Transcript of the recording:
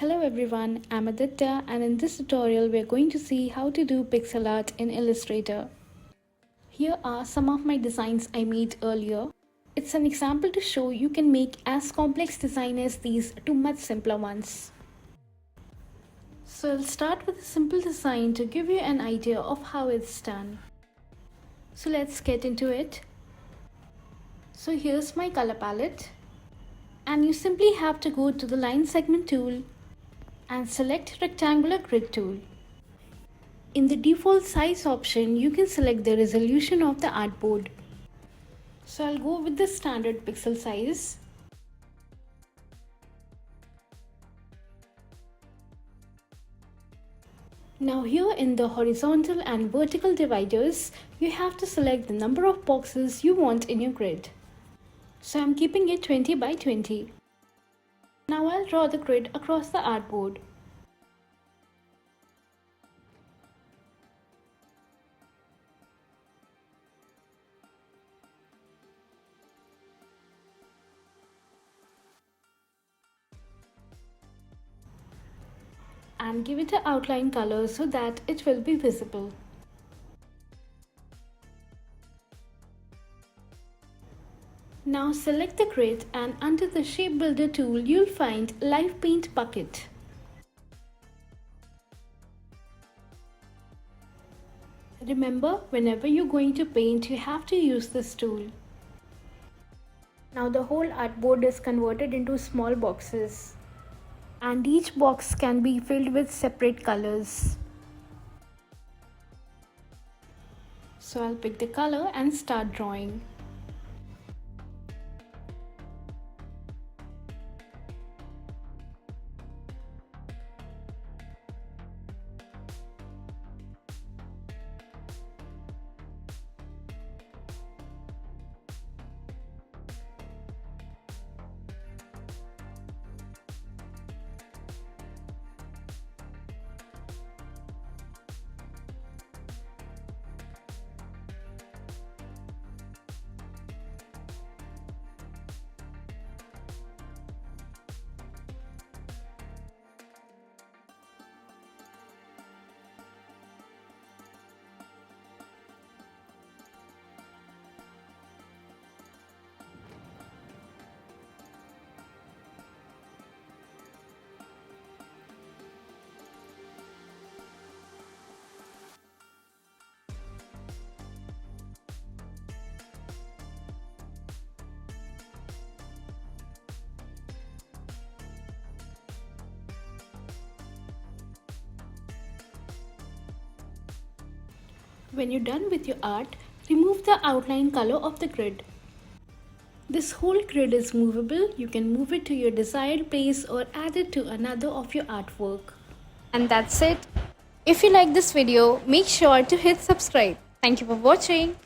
Hello everyone, I'm Aditya and in this tutorial we're going to see how to do pixel art in Illustrator. Here are some of my designs I made earlier. It's an example to show you can make as complex design as these to much simpler ones. So I'll start with a simple design to give you an idea of how it's done. So let's get into it. So here's my color palette. And you simply have to go to the line segment tool and select rectangular grid tool. In the default size option, you can select the resolution of the artboard. So I'll go with the standard pixel size. Now here in the horizontal and vertical dividers, you have to select the number of boxes you want in your grid. So I'm keeping it 20 by 20. Now I'll draw the grid across the artboard. And give it an outline color so that it will be visible. Now select the grid and under the shape builder tool you'll find live paint bucket. Remember, whenever you're going to paint you have to use this tool. Now the whole artboard is converted into small boxes and each box can be filled with separate colors. So I'll pick the color and start drawing. When you're done with your art, remove the outline color of the grid. This whole grid is movable. You can move it to your desired place or add it to another of your artwork. And that's it. If you like this video, make sure to hit subscribe. Thank you for watching.